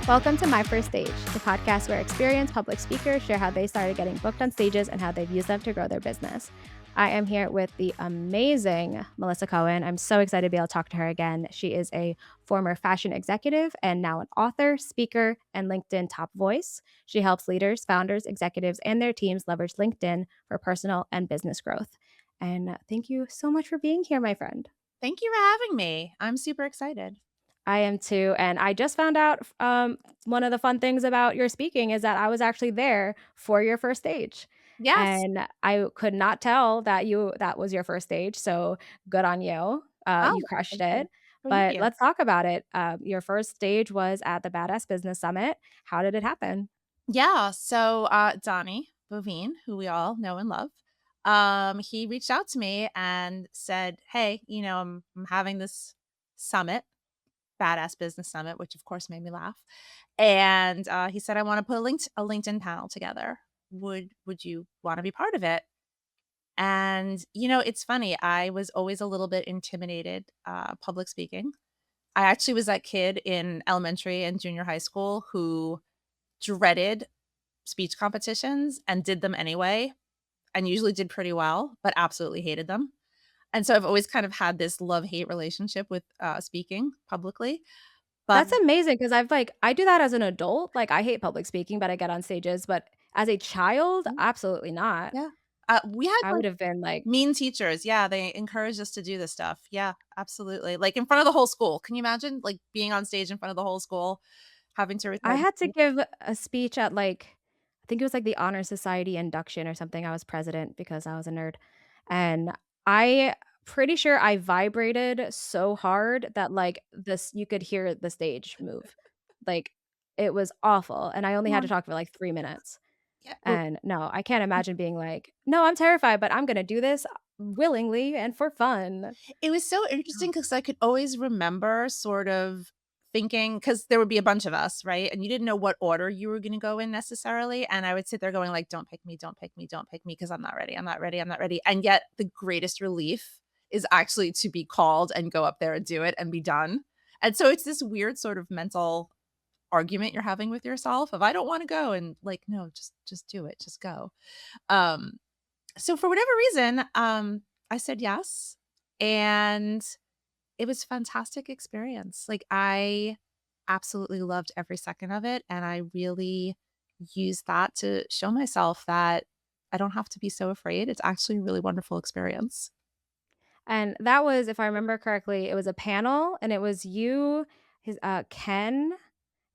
Welcome to My First Stage, the podcast where experienced public speakers share how they started getting booked on stages and how they've used them to grow their business. I am here with the amazing Melissa Cohen. I'm so excited to be able to talk to her again. She is a former fashion executive and now an author, speaker, and LinkedIn top voice. She helps leaders, founders, executives, and their teams leverage LinkedIn for personal and business growth. And thank you so much for being here, my friend. Thank you for having me. I'm super excited. I am too, and I just found out, one of the fun things about your speaking is that I was actually there for your first stage, Yes. and I could not tell that was your first stage, so good on you. You Oh, crushed thank you. it, Thank but you. let's talk about it. Your first stage was at the Badass Business Summit. How did it happen? Yeah. So, Donnie Bovine, who we all know and love, he reached out to me and said, "Hey, I'm having this summit, Badass Business Summit," which of course made me laugh. And he said, "I want to put a LinkedIn panel together. Would you want to be part of it?" And it's funny. I was always a little bit intimidated public speaking. I actually was that kid in elementary and junior high school who dreaded speech competitions and did them anyway, and usually did pretty well, but absolutely hated them. And so I've always kind of had this love-hate relationship with, speaking publicly, but That's amazing because I do that as an adult, like, I hate public speaking, but I get on stages, but as a child, mm, absolutely not. yeah. We had, I would like, have been like mean teachers. Yeah, they encouraged us to do this stuff. Yeah, absolutely. Like, in front of the whole school. Can you imagine, like, being on stage in front of the whole school, having to I recite a had to speech? give a speech at, I think it was, like, the Honor Society induction or something. I was president because I was a nerd, and I pretty sure I vibrated so hard that, this you could hear the stage move. Like, it was awful, and I only had to talk for, like, 3 minutes, Yeah, well, and no, I can't imagine being like, "No, I'm terrified, but I'm gonna do this willingly and for fun." it was so interesting because I could always remember sort of thinking, because there would be a bunch of us, right? And you didn't know what order you were gonna go in necessarily, and I would sit there going like, "Don't pick me, don't pick me, don't pick me, because 'cause I'm not ready, I'm not ready, I'm not ready." And yet the greatest relief is actually to be called and go up there and do it and be done. And so it's this weird sort of mental argument you're having with yourself of, "I don't wanna go," and like, "No, just do it, just go." Um so for whatever reason, I said yes, and it was a fantastic experience. Like, I absolutely loved every second of it, and I really used that to show myself that I don't have to be so afraid. It's actually a really wonderful experience. And that was, if I remember correctly, it was a panel, and it was you, Ken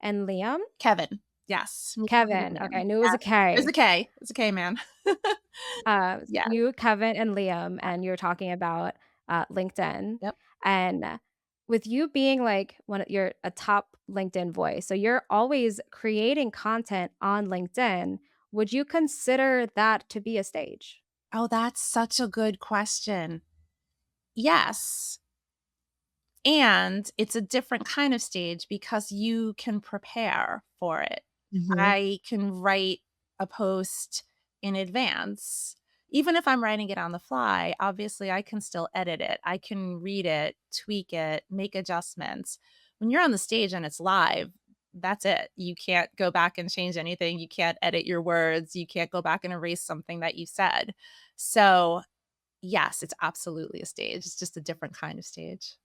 and Liam? Kevin. Yes. Kevin, okay, I knew it was a Yes. There's K. a K. It's a K, man. Yeah. You, Kevin, and Liam, and you were talking about, LinkedIn, Yep. and with you being, like, one of you're a top LinkedIn voice, so you're always creating content on LinkedIn. Would you consider that to be a stage? Oh, that's such a good question. Yes. And it's a different kind of stage because you can prepare for it. Mhm. I can write a post in advance. Even if I'm writing it on the fly, obviously I can still edit it. I can read it, tweak it, make adjustments. When you're on the stage and it's live, that's it. You can't go back and change anything. You can't edit your words. You can't go back and erase something that you said. So, yes, it's absolutely a stage. It's just a different kind of stage.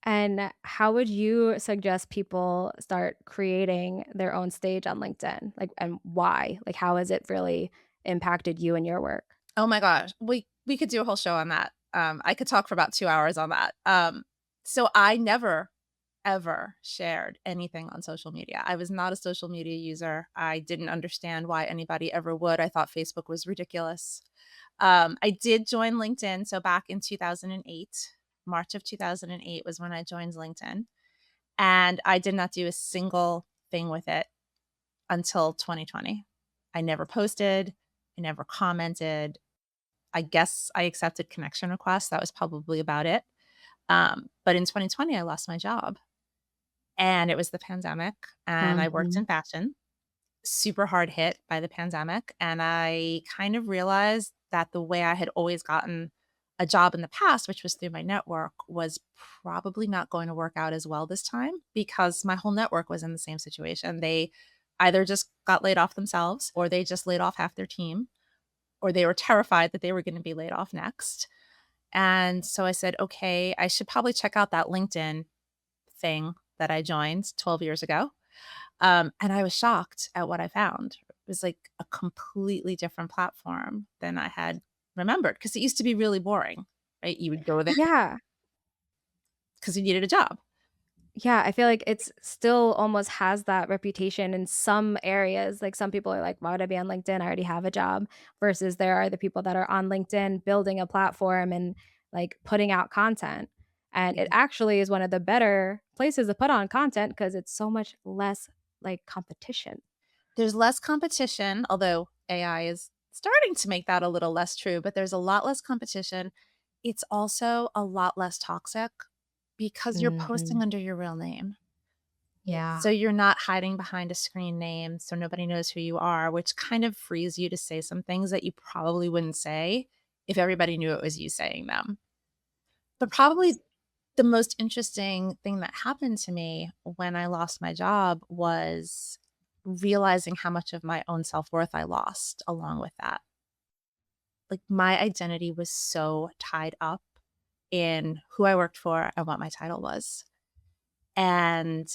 And how would you suggest people start creating their own stage on LinkedIn? Like, and why? Like, how has it really impacted you and your work? Oh my gosh, we could do a whole show on that. I could talk for about 2 hours on that. So I never, ever shared anything on social media. I was not a social media user. I didn't understand why anybody ever would. I thought Facebook was ridiculous. I did join LinkedIn, so back in 2008, March of 2008 was when I joined LinkedIn, and I did not do a single thing with it until 2020. I never posted, I never commented. I guess I accepted connection requests, that was probably about it. But in 2020, I lost my job, and it was the pandemic, and I worked Mhm. in fashion, super hard hit by the pandemic, and I kind of realized that the way I had always gotten a job in the past, which was through my network, was probably not going to work out as well this time because my whole network was in the same situation. They either just got laid off themselves, or they just laid off half their team, or they were terrified that they were going to be laid off next. And so I said, okay, I should probably check out that LinkedIn thing that I joined 12 years ago. And I was shocked at what I found. It was like a completely different platform than I had remembered because it used to be really boring, right? You would go there Yeah. because you needed a job. Yeah, I feel like it's still almost has that reputation in some areas. Like some people are like, why would I be on LinkedIn? I already have a job. Versus there are the people that are on LinkedIn building a platform and like putting out content. And it actually is one of the better places to put on content because it's so much less like competition. There's less competition, although AI is starting to make that a little less true, but there's a lot less competition. It's also a lot less toxic because you're posting Mhm. under your real name. Yeah. So you're not hiding behind a screen name so nobody knows who you are, which kind of frees you to say some things that you probably wouldn't say if everybody knew it was you saying them. But probably the most interesting thing that happened to me when I lost my job was realizing how much of my own self-worth I lost along with that. Like, my identity was so tied up in who I worked for and what my title was. And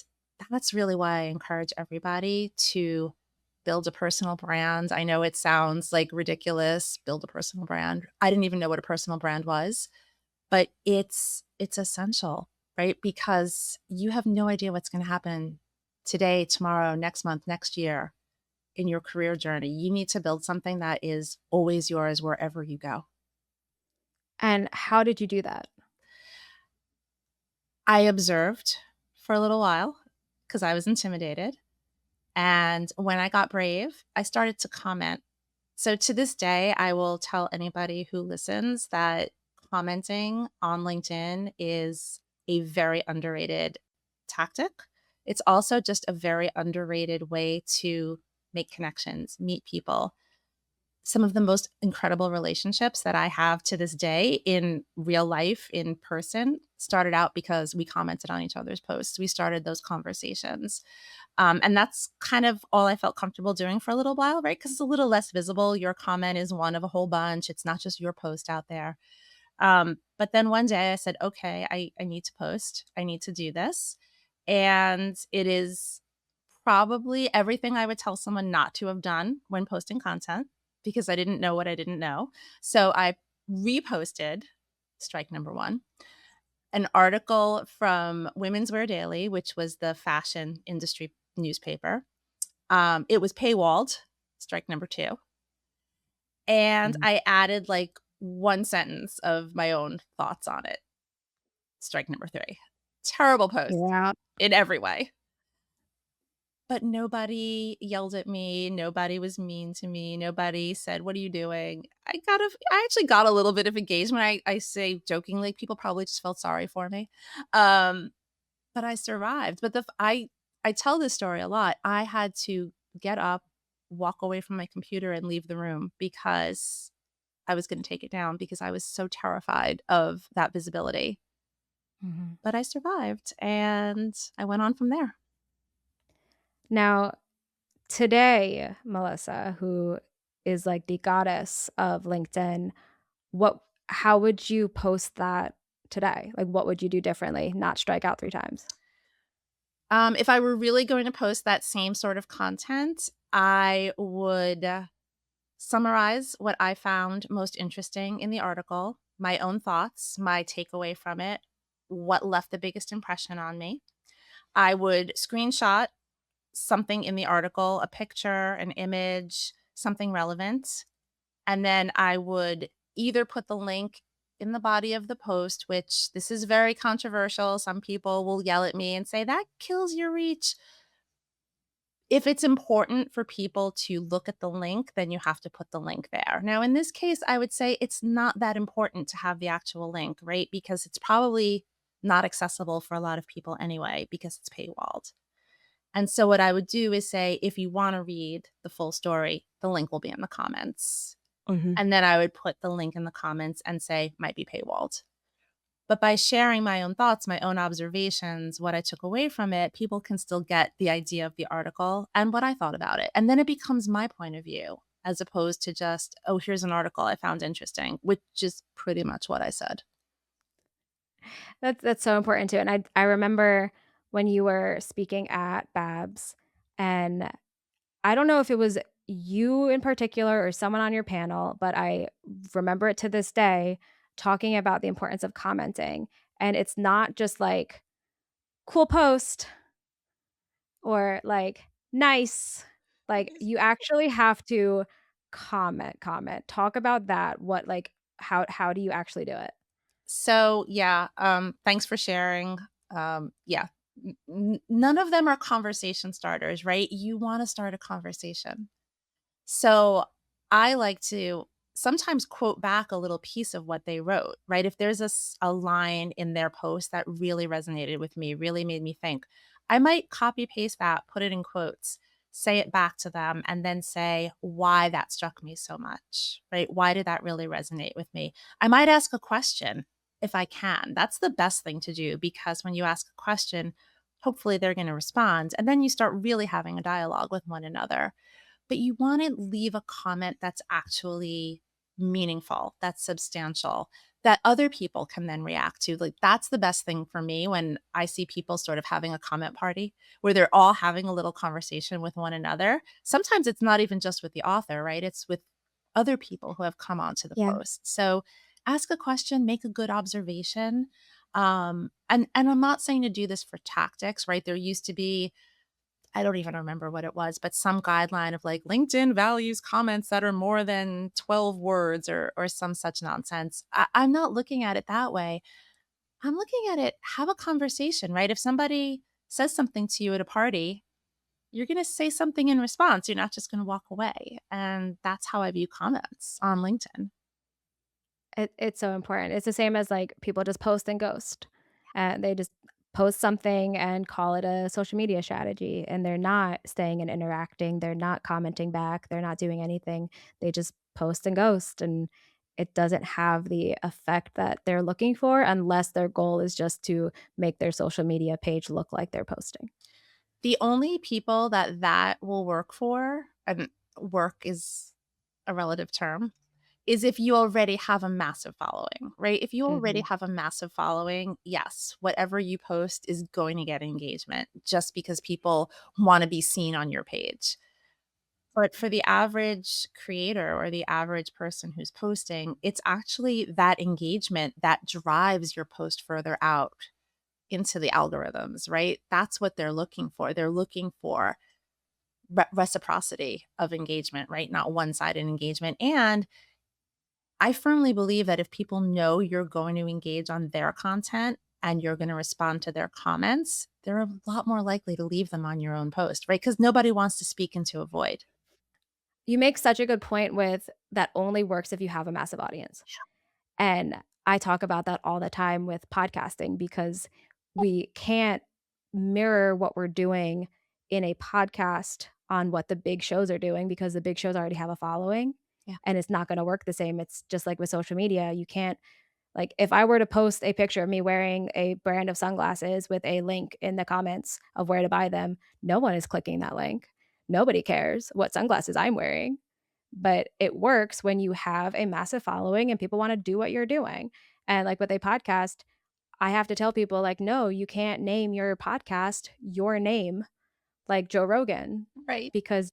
that's really why I encourage everybody to build a personal brand. I know it sounds like ridiculous, build a personal brand. I didn't even know what a personal brand was, but it's essential, right? Because you have no idea what's going to happen today, tomorrow, next month, next year in your career journey. You need to build something that is always yours wherever you go. And how did you do that? I observed for a little while because I was intimidated. And when I got brave, I started to comment. So to this day, I will tell anybody who listens that commenting on LinkedIn is a very underrated tactic. It's also just a very underrated way to make connections, meet people. Some of the most incredible relationships that I have to this day in real life, in person, started out because we commented on each other's posts. We started those conversations. And that's kind of all I felt comfortable doing for a little while, right? Because it's a little less visible. Your comment is one of a whole bunch. It's not just your post out there. But then one day I said, okay, I need to post. I need to do this. And it is probably everything I would tell someone not to have done when posting content because I didn't know what I didn't know. So I reposted, strike number one, an article from Women's Wear Daily, which was the fashion industry newspaper. It was paywalled, strike number two. And Mm. I added like one sentence of my own thoughts on it, strike number three. Terrible post Yeah. in every way. But nobody yelled at me, nobody was mean to me, nobody said, "What are you doing?" I actually got a little bit of engagement. I say jokingly, people probably just felt sorry for me. Um, but I survived. But I tell this story a lot. I had to get up, walk away from my computer, and leave the room because I was gonna take it down because I was so terrified of that visibility. Mhm. But I survived, and I went on from there. Now, today, Melissa, who is like the goddess of LinkedIn, what how would you post that today? Like, what would you do differently? Not strike out 3 times. If I were really going to post that same sort of content, I would summarize what I found most interesting in the article, my own thoughts, my takeaway from it, what left the biggest impression on me. I would screenshot something in the article, a picture, an image, something relevant. And then I would either put the link in the body of the post, which this is very controversial. Some people will yell at me and say that kills your reach. If it's important for people to look at the link, then you have to put the link there. Now, in this case, I would say it's not that important to have the actual link, right? Because it's probably not accessible for a lot of people anyway, because it's paywalled. And so, what I would do is say, if you want to read the full story, the link will be in the comments. Mhm. And then I would put the link in the comments and say, might be paywalled. But by sharing my own thoughts, my own observations, what I took away from it, people can still get the idea of the article and what I thought about it. And then it becomes my point of view as opposed to just, oh, here's an article I found interesting, which is pretty much what I said. That's so important too, and I remember when you were speaking at Babs, and I don't know if it was you in particular or someone on your panel, but I remember it to this day talking about the importance of commenting, and it's not just like, "Cool post," or like, "Nice." Like, you actually have to comment. Talk about that. What like, how do you actually do it? So, yeah, thanks for sharing. Yeah, none of them are conversation starters, right? You want to start a conversation. So I like to sometimes quote back a little piece of what they wrote, right? If there's a line in their post that really resonated with me, really made me think, I might copy paste that, put it in quotes, say it back to them, and then say why that struck me so much, right? Why did that really resonate with me? I might ask a question if I can. That's the best thing to do because when you ask a question, hopefully they're going to respond. And then you start really having a dialogue with one another, but you want to leave a comment that's actually meaningful, that's substantial, that other people can then react to. Like, that's the best thing for me when I see people sort of having a comment party where they're all having a little conversation with one another. Sometimes it's not even just with the author, right? It's with other people who have come onto the Yeah. post. So ask a question, make a good observation. And I'm not saying to do this for tactics, right? There used to be, I don't even remember what it was, but some guideline of like LinkedIn values comments that are more than 12 words or some such nonsense. I'm not looking at it that way. I'm looking at it, have a conversation, right? If somebody says something to you at a party, you're going to say something in response. You're not just going to walk away. And that's how I view comments on LinkedIn. It's so important. It's the same as, like, people just post and ghost. They just post something and call it a social media strategy, and they're not staying and interacting, they're not commenting back, they're not doing anything. They just post and ghost, and it doesn't have the effect that they're looking for unless their goal is just to make their social media page look like they're posting. The only people that will work for, and work is a relative term, is if you already have a massive following, right? If you already Mhm. have a massive following, yes, whatever you post is going to get engagement just because people want to be seen on your page. But for the average creator or the average person who's posting, it's actually that engagement that drives your post further out into the algorithms, right? That's what they're looking for. They're looking for reciprocity of engagement, right? Not one sided engagement. And I firmly believe that if people know you're going to engage on their content and you're going to respond to their comments, they're a lot more likely to leave them on your own post, right? Because nobody wants to speak into a void. You make such a good point with that only works if you have a massive audience. And I talk about that all the time with podcasting because we can't mirror what we're doing in a podcast on what the big shows are doing because the big shows already have a following Yeah. and it's not going to work the same. It's just like with social media. You can't, like, if I were to post a picture of me wearing a brand of sunglasses with a link in the comments of where to buy them, no one is clicking that link. Nobody cares what sunglasses I'm wearing, but it works when you have a massive following and people wanna do what you're doing. And, like, with a podcast, I have to tell people, like, "No, you can't name your podcast your name like Joe Rogan," Right. because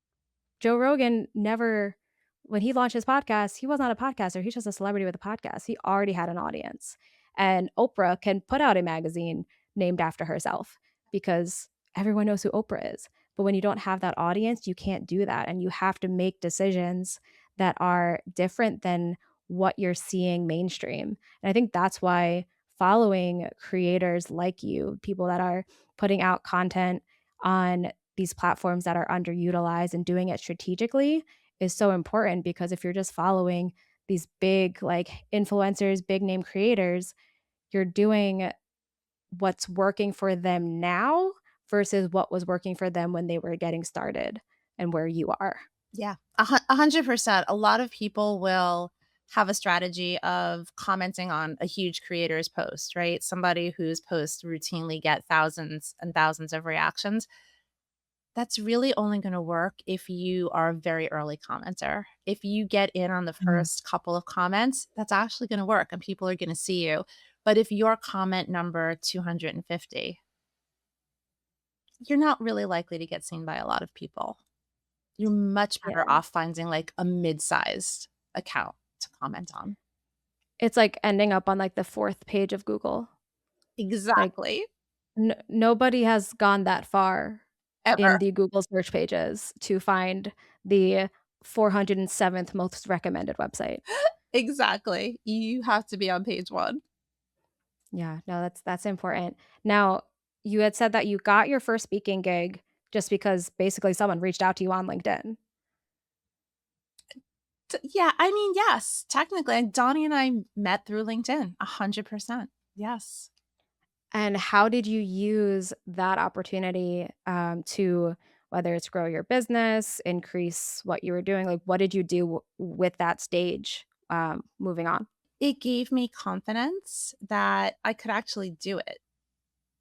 Joe Rogan never, when he launched his podcast, he was not a podcaster, he's just a celebrity with a podcast, he already had an audience, and Oprah can put out a magazine named after herself because everyone knows who Oprah is, but when you don't have that audience, you can't do that, and you have to make decisions that are different than what you're seeing mainstream, and I think that's why following creators like you, people that are putting out content on these platforms that are underutilized and doing it strategically is so important because if you're just following these big like influencers, big name creators, you're doing what's working for them now versus what was working for them when they were getting started and where you are. Yeah, 100%. A lot of people will have a strategy of commenting on a huge creator's post, right? Somebody whose posts routinely get thousands and thousands of reactions. That's really only gonna work if you are a very early commenter. If you get in on the Mhm. first couple of comments, that's actually gonna work and people are gonna see you. But if you're comment number 250, you're not really likely to get seen by a lot of people. You're much better Yeah. off finding, like, a mid-sized account to comment on. It's like ending up on, like, the 4th page of Google. Like, Exactly. nobody has gone that far in Ever. the Google search pages to find the 407th most recommended website. Exactly. You have to be on page 1. Yeah, no, that's important. Now, you had said that you got your first speaking gig just because basically someone reached out to you on LinkedIn. Yeah, I mean, yes, technically, and Donnie and I met through LinkedIn, 100%. Yes. And how did you use that opportunity, to whether it's grow your business, increase what you were doing? Like, what did you do with that stage, moving on? It gave me confidence that I could actually do it,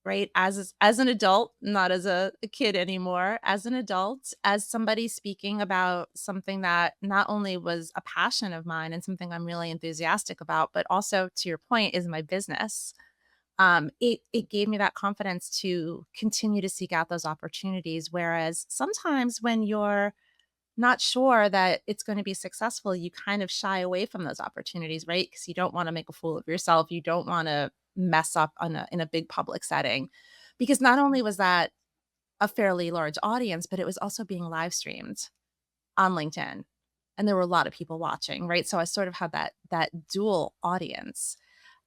right? As an adult, not as a kid anymore, as an adult, as somebody speaking about something that not only was a passion of mine and something I'm really enthusiastic about, but also, to your point, is my business. It gave me that confidence to continue to seek out those opportunities, whereas sometimes when you're not sure that it's gonna be successful, you kind of shy away from those opportunities, right? Because you don't wanna make a fool of yourself, you don't wanna mess up on a in a big public setting. Because not only was that a fairly large audience, but it was also being live streamed on LinkedIn, and there were a lot of people watching, right? So I sort of had that dual audience.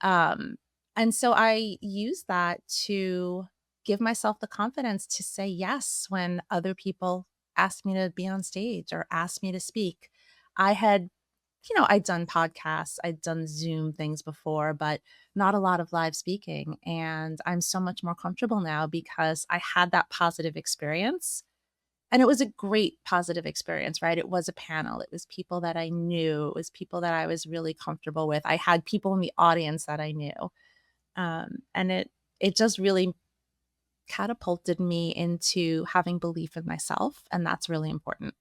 Um, and so I used that to give myself the confidence to say yes when other people asked me to be on stage or asked me to speak. I had, I'd done podcasts, I'd done Zoom things before, but not a lot of live speaking. And I'm so much more comfortable now because I had that positive experience and it was a great positive experience, right? It was a panel. It was people that I knew. It was people that I was really comfortable with. I had people in the audience that I knew. And it just really catapulted me into having belief in myself, and that's really important.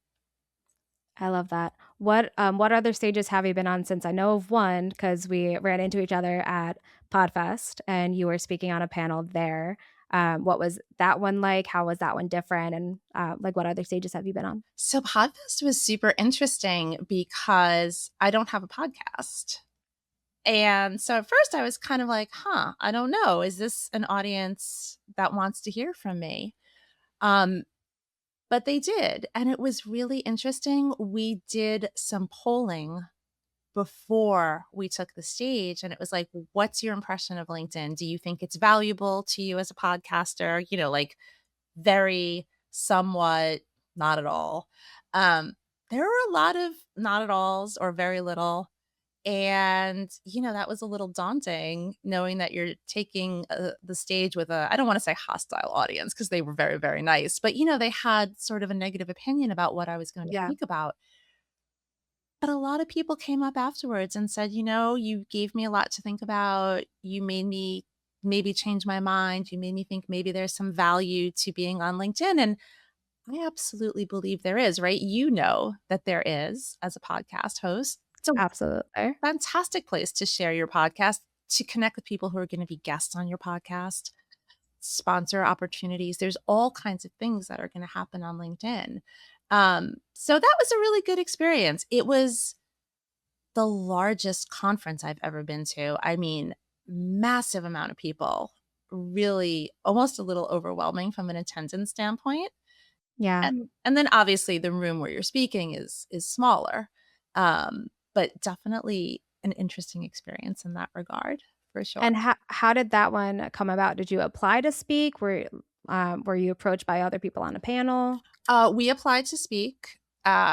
I love that. What other stages have you been on since? I know of one because we ran into each other at Podfest, and you were speaking on a panel there. What was that one like? How was that one different? And, like, what other stages have you been on? So Podfest was super interesting because I don't have a podcast. And so at first I was kind of like, huh, I don't know. Is this an audience that wants to hear from me? Um, But they did, and it was really interesting. We did some polling before we took the stage, and it was like, "What's your impression of LinkedIn? Do you think it's valuable to you as a podcaster?" Like, very, somewhat, not at all. Um, there were a lot of not at alls or very little. And, that was a little daunting knowing that you're taking, the stage with I don't wanna say hostile audience because they were very, very nice, but, they had sort of a negative opinion about what I was gonna Yeah, speak about. But a lot of people came up afterwards and said, "You gave me a lot to think about. You made me maybe change my mind. You made me think maybe there's some value to being on LinkedIn," and I absolutely believe there is, right? You know that there is as a podcast host. It's a absolutely. fantastic place to share your podcast, to connect with people who are gonna be guests on your podcast, sponsor opportunities. There's all kinds of things that are gonna happen on LinkedIn. So that was a really good experience. It was the largest conference I've ever been to. I mean, massive amount of people, really almost a little overwhelming from an attendance standpoint. Yeah. And then obviously the room where you're speaking is smaller, but definitely an interesting experience in that regard, for sure. And how did that one come about? Did you apply to speak? Were you approached by other people on a panel? We applied to speak,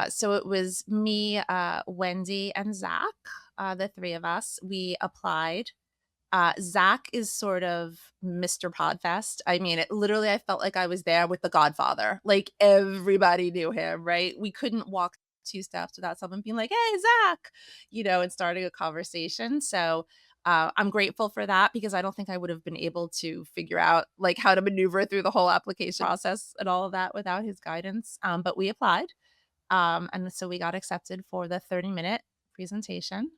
so it was me, Wendy, and Zach, the 3 of us. We applied. Zach is sort of Mr. Podfest. I mean, it literally I felt like I was there with the Godfather. Like, everybody knew him, right? We couldn't walk 2 steps without someone being like, "Hey, Zach," and starting a conversation. So, I'm grateful for that because I don't think I would have been able to figure out, like, how to maneuver through the whole application process and all of that without his guidance. But we applied, and so we got accepted for the 30-minute presentation,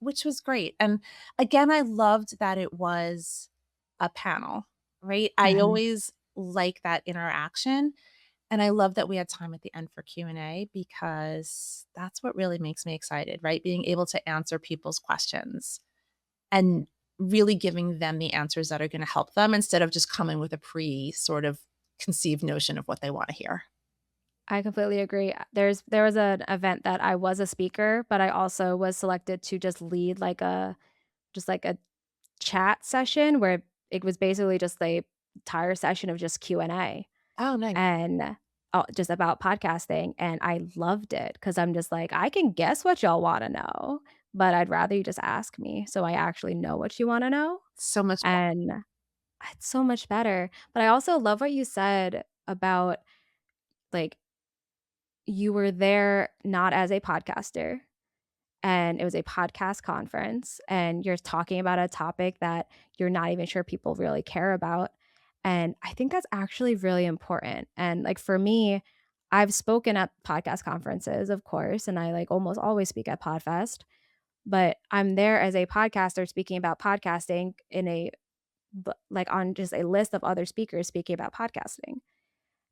which was great. And again, I loved that it was a panel, right? I Mhm. always like that interaction, and I love that we had time at the end for Q&A because that's what really makes me excited, right? Being able to answer people's questions and really giving them the answers that are gonna help them instead of just coming with a sort of conceived notion of what they wanna hear. I completely agree. There was an event that I was a speaker, but I also was selected to just lead like a chat session where it was basically just a entire session of just Q&A Oh, nice. and, just about podcasting, and I loved it because 'cause I'm just like, "I can guess what y'all wanna know, but I'd rather you just ask me so I actually know what you wanna know," So much fun. and it's so much better, but I also love what you said about, like, you were there not as a podcaster, and it was a podcast conference, and you're talking about a topic that you're not even sure people really care about, and I think that's actually really important, and, like, for me, I've spoken at podcast conferences, of course, and I, like, almost always speak at Podfest, but I'm there as a podcaster speaking about podcasting in a like, on just a list of other speakers speaking about podcasting,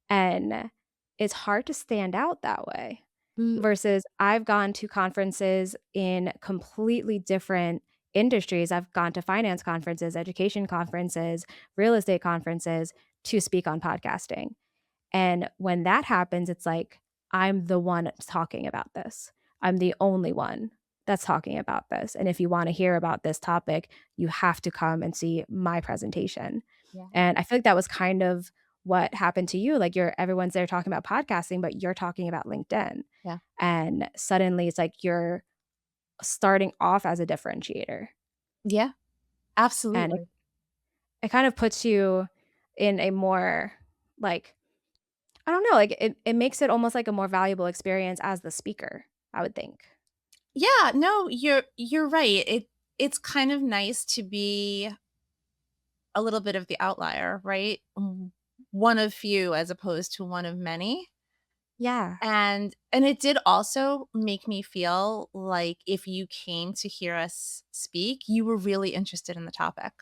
and it's hard to stand out that way. Mm, Versus I've gone to conferences in completely different industries. I've gone to finance conferences, education conferences, real estate conferences to speak on podcasting. And when that happens, it's like, I'm the one talking about this. I'm the only one that's talking about this. And if you want to hear about this topic, you have to come and see my presentation. yeah, And I feel like that was kind of what happened to you. Like everyone's there talking about podcasting, but you're talking about LinkedIn. yeah. And suddenly it's like you're starting off as a differentiator. Yeah, And absolutely. it kind of puts you in a more like I don't know, like, it makes it almost like a more valuable experience as the speaker, I would think. Yeah, no, you're right. It's kind of nice to be a little bit of the outlier, right? One of few as opposed to one of many. Yeah. And it did also make me feel like if you came to hear us speak, you were really interested in the topic.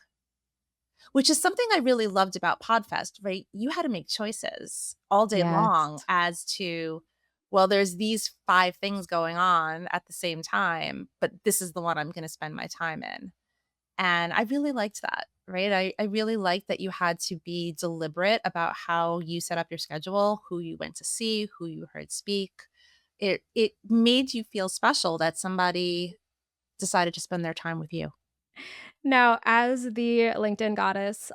Which is something I really loved about Podfest, right? You had to make choices all day Yes. long as to, well, there's these 5 things going on at the same time, but this is the one I'm gonna spend my time in. And I really liked that, right? I really liked that you had to be deliberate about how you set up your schedule, who you went to see, who you heard speak. It made you feel special that somebody decided to spend their time with you. Now, as the LinkedIn goddess,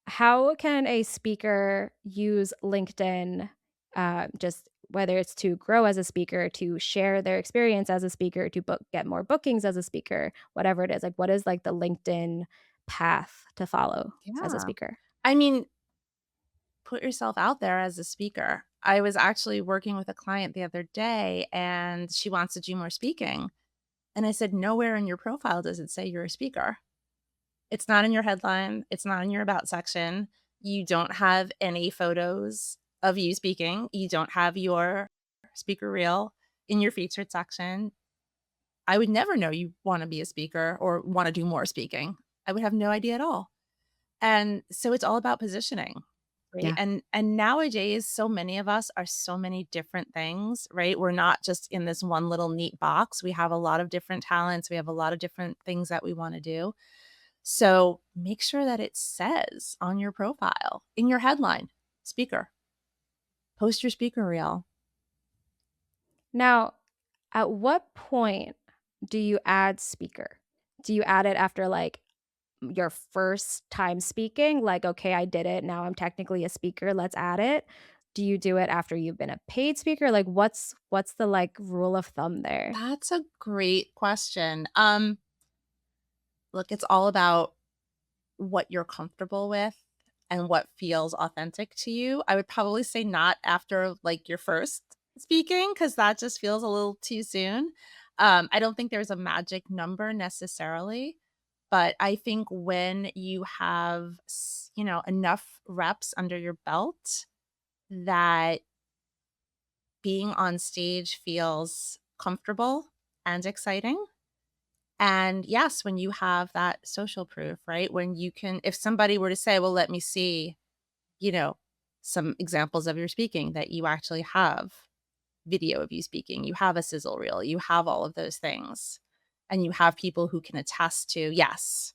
how can a speaker use LinkedIn, just whether it's to grow as a speaker, to share their experience as a speaker, to get more bookings as a speaker, whatever it is, like, what is, like, the LinkedIn path to follow as a Yeah. speaker? I mean, put yourself out there as a speaker. I was actually working with a client the other day and she wants to do more speaking. And I said, nowhere in your profile does it say you're a speaker. It's not in your headline, it's not in your about section. You don't have any photos of you speaking. You don't have your speaker reel in your featured section. I would never know you want to be a speaker or want to do more speaking. I would have no idea at all. And so it's all about positioning, right? Yeah. And nowadays, so many of us are so many different things, right? We're not just in this one little neat box. We have a lot of different talents. We have a lot of different things that we want to do. So make sure that it says on your profile, in your headline, speaker, post your speaker reel. Now, at what point do you add speaker? Do you add it after, like, your first time speaking? Like, "Okay, I did it, now I'm technically a speaker, let's add it." Do you do it after you've been a paid speaker? Like, what's the, like, rule of thumb there? That's a great question. Look, it's all about what you're comfortable with and what feels authentic to you. I would probably say not after like your first. speaking because that just feels a little too soon. I don't think there's a magic number necessarily, but I think when you have, enough reps under your belt that being on stage feels comfortable and exciting. And yes, when you have that social proof, right? When you can, if somebody were to say, well, let me see, you know, some examples of your speaking that you actually have video of you speaking, you have a sizzle reel, you have all of those things. And you have people who can attest to, yes,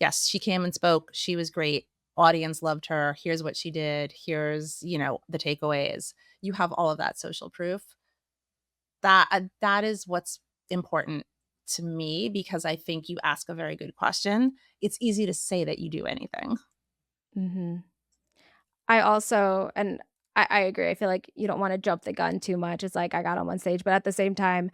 yes, she came and spoke. She was great. Audience loved her. Here's what she did. Here's, the takeaways. You have all of that social proof. That is what's important to me because I think you ask a very good question. It's easy to say that you do anything. Mhm. I also and I agree. I feel like you don't wanna jump the gun too much. It's like I got on one stage, but at the same time,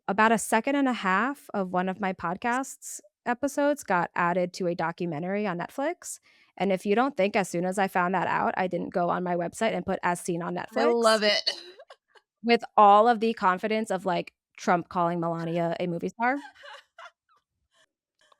about a second and a half of one of my podcast's episodes got added to a documentary on Netflix, and if you don't think as soon as I found that out, I didn't go on my website and put "as seen on I love Netflix" it. with all of the confidence of, like, Trump calling Melania a movie star.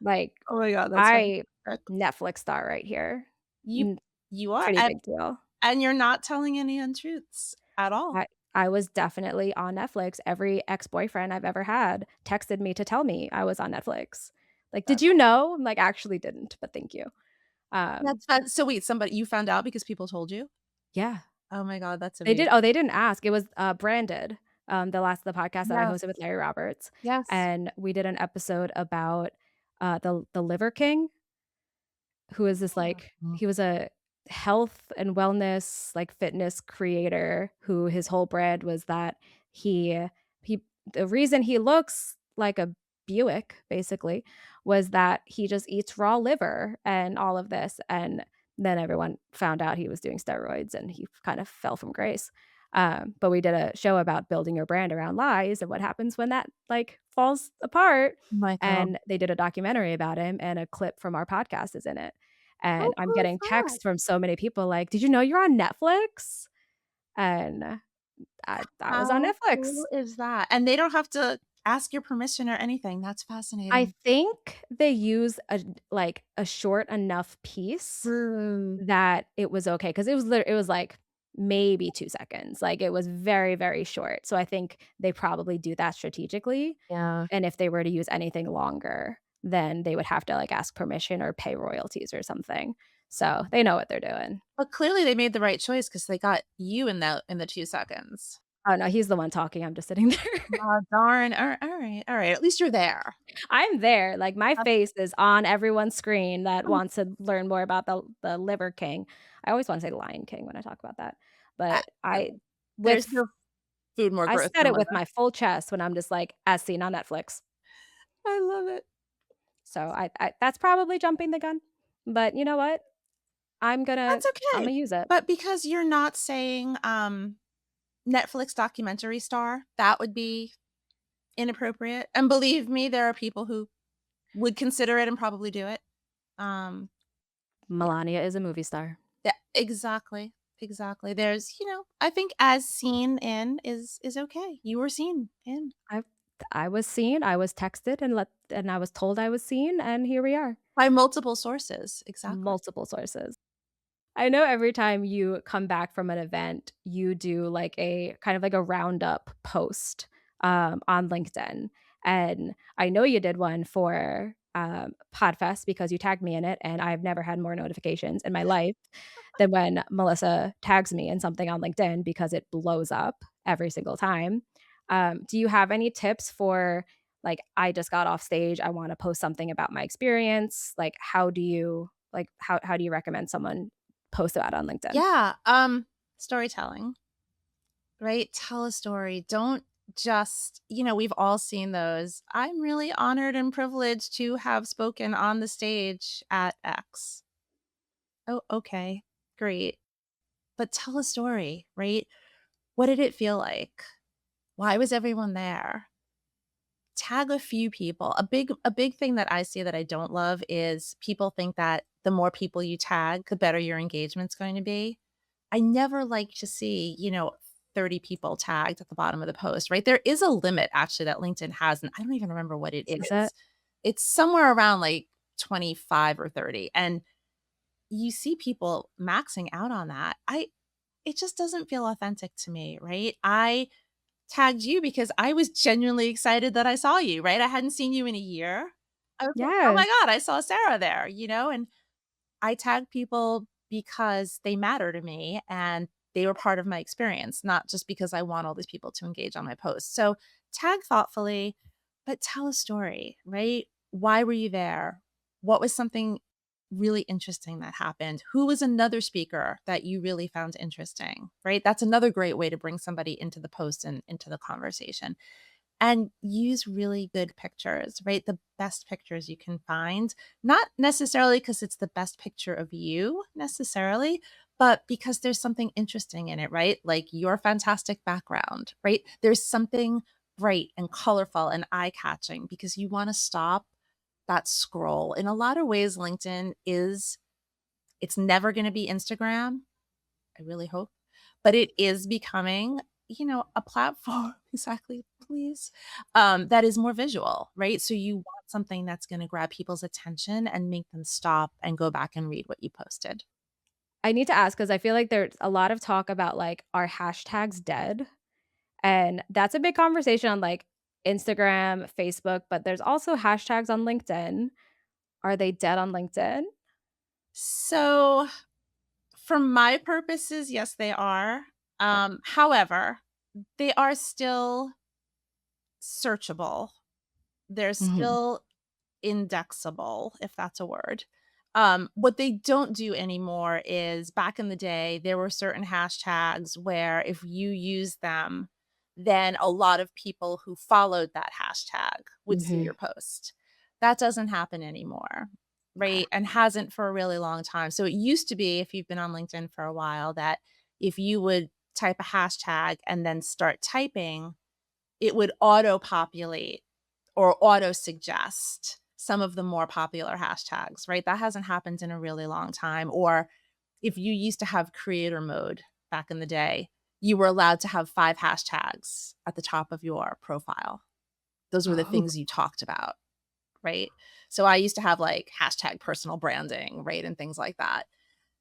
Like, Oh my god, that's I fantastic. Netflix star right here. You N you are, Pretty big deal. and you're not telling any untruths at all. I I was definitely on Netflix. Every ex-boyfriend I've ever had texted me to tell me I was on Netflix. Like, "Did That's you know?" I'm like, "Actually didn't, but thank you." Um, that's fun. So wait, somebody you found out because people told you? yeah. Oh my god, that's They did amazing. oh, they didn't ask. It was, branded, the podcast that I hosted with Yes, Larry Roberts, yes. and we did an episode about, the Liver King. Who is this, like Mm. he was a health and wellness, like, fitness creator who his whole brand was that he the reason he looks like a Buick, basically, was that he just eats raw liver and all of this, and then everyone found out he was doing steroids, and he kind of fell from grace. But we did a show about building your brand around lies and what happens when that, like, falls apart, Oh my god. and they did a documentary about him, and a clip from our podcast is in it. How And I'm cool is getting that? texts from so many people like, "Did you know you're on Netflix?" And I was on How Netflix. cool is that? And they don't have to ask your permission or anything. That's I fascinating. think they use a short enough piece Mm. that it was okay because it was, like, maybe 2 seconds, like, it was very, very short, so I think they probably do that strategically, Yeah. and if they were to use anything longer, then they would have to, like, ask permission or pay royalties or something, so they know what they're doing. But clearly they made the right choice because they got you in the 2 seconds. Oh, no, he's the one talking, I'm just sitting there. Aw, darn. Alright, alright. At least you're there. I'm there, like, my That's face is on everyone's screen that wants to learn more about the Liver King. I always wanna say Lion King when I talk about that, I but there's with no food more I gross said than it with liver. my full chest when I'm just like, "As seen on Netflix." I love it. So I that's probably jumping the gun, but you know what? That's Imma okay. use it. But because you're not saying, Netflix documentary star, that would be inappropriate, and believe me, there are people who would consider it and probably do it. Um, yeah, Melania is a movie star. yeah, exactly, exactly. There's, I think as seen in is okay. You were seen in I I was seen, I was texted and I was told I was seen, and here we are. by multiple sources. Exactly. Multiple sources. I know every time you come back from an event, you do like a kind of like a roundup post, on LinkedIn, and I know you did one for, Podfest because you tagged me in it, and I've never had more notifications in my life than when Melissa tags me in something on LinkedIn because it blows up every single time. Do you have any tips for, like, I just got off stage, I wanna post something about my experience? Like, how do you recommend someone post about on LinkedIn? Yeah, storytelling, right? Tell a story. Don't just, we've all seen those. I'm really honored and privileged to have spoken on the stage at X. Oh, okay. Great. But tell a story, right? What did it feel like? Why was everyone there? Tag a few people. A big thing that I see that I don't love is people think that the more people you tag, the better your engagement's going to be. I never like to see, 30 people tagged at the bottom of the post, right? There is a limit actually that LinkedIn has, and I don't even remember what it Is it? is. It's somewhere around like 25 or 30. And you see people maxing out on that. It just doesn't feel authentic to me, right? I tagged you because I was genuinely excited that I saw you, right? I hadn't seen you in a year. I was like, "Oh my Yes. god, I saw Sarah there," and I tag people because they matter to me and they were part of my experience, not just because I want all these people to engage on my posts. So tag thoughtfully, but tell a story, right? Why were you there? What was something really interesting that happened? Who was another speaker that you really found interesting, right? That's another great way to bring somebody into the post and into the conversation. And use really good pictures, right? The best pictures you can find, not necessarily because it's the best picture of you necessarily, but because there's something interesting in it, right? Like your fantastic background, right? There's something bright and colorful and eye-catching because you want to stop that scroll. In a lot of ways, LinkedIn is it's never going to be Instagram. I really hope, but it is becoming, a platform exactly, please, that is more visual, right? So you want something that's gonna grab people's attention and make them stop and go back and read what you posted. I need to ask because I feel like there's a lot of talk about, like, are hashtags dead? And that's a big conversation on, like, Instagram, Facebook, but there's also hashtags on LinkedIn. Are they dead on LinkedIn? So, for my purposes, yes, they are. Okay. However, they are still searchable. They're Mhm. still indexable, if that's a word. What they don't do anymore is back in the day, there were certain hashtags where if you use them, then a lot of people who followed that hashtag would see Mhm. your post. That doesn't happen anymore, Okay. right? And hasn't for a really long time. So it used to be, if you've been on LinkedIn for a while, that if you would type a hashtag and then start typing, it would auto populate or auto suggest some of the more popular hashtags, right? That hasn't happened in a really long time. Or if you used to have creator mode back in the day, you were allowed to have 5 hashtags at the top of your profile. Those were the Oh, things you talked about, right? So I used to have like hashtag personal branding, right? And things like that.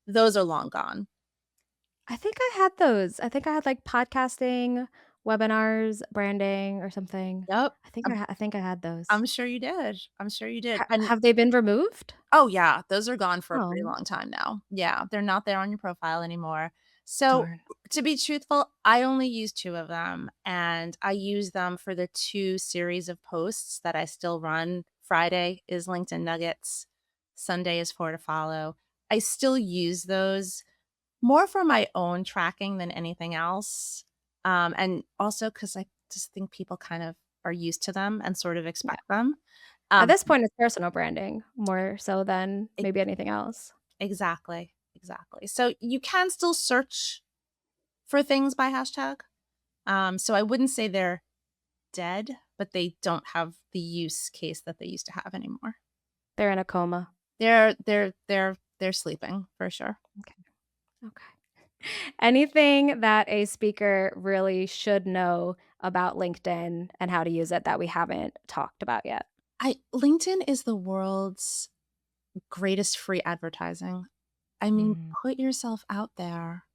Those are long gone. I think I had those. I think I had, like, podcasting, webinars, branding, or something. Yep. I think I had those. I'm sure you did. I'm sure you did. And Have they been removed? oh, yeah, those are gone for a pretty Oh, long time now. Yeah, they're not there on your profile anymore. So, darn. to be truthful, I only use 2 of them, and I use them for the 2 series of posts that I still run. Friday is LinkedIn Nuggets, Sunday is 4 to Follow. I still use those more for my own tracking than anything else, and also because I just think people kind of are used to them and sort of Yeah. expect them. At Um, this point, it's personal branding more so than maybe anything else. Exactly, exactly. So you can still search for things by hashtag. So I wouldn't say they're dead, but they don't have the use case that they used to have anymore. They're in a coma. They're sleeping for sure. Okay, okay. Anything that a speaker really should know about LinkedIn and how to use it that we haven't talked about yet? I LinkedIn is the world's greatest free advertising. I mean, Mm, put yourself out there,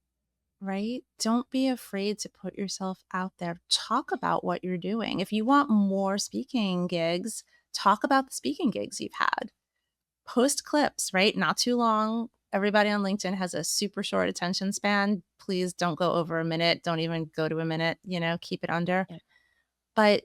right? Don't be afraid to put yourself out there. Talk about what you're doing. If you want more speaking gigs, talk about the speaking gigs you've had. Post clips, right? Not too long. Everybody on LinkedIn has a super short attention span. Please don't go over a minute. Don't even go to a minute, keep it under. yeah. But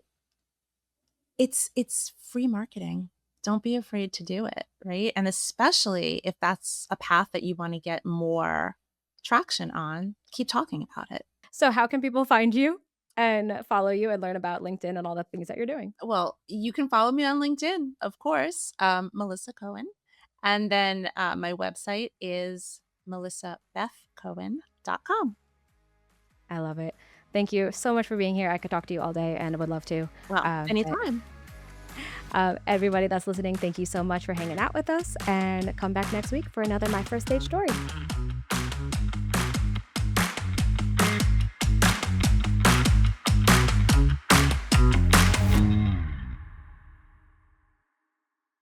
it's free marketing. Don't be afraid to do it, right? And especially if that's a path that you want to get more traction on, keep talking about it. So how can people find you and follow you and learn about LinkedIn and all the things that you're doing? Well, you can follow me on LinkedIn, of course, Melissa Cohen. And then my website is melissabethcohen.com. I love it. Thank you so much for being here. I could talk to you all day and would love to. Well, But anytime. everybody that's listening, thank you so much for hanging out with us and come back next week for another My First Stage story.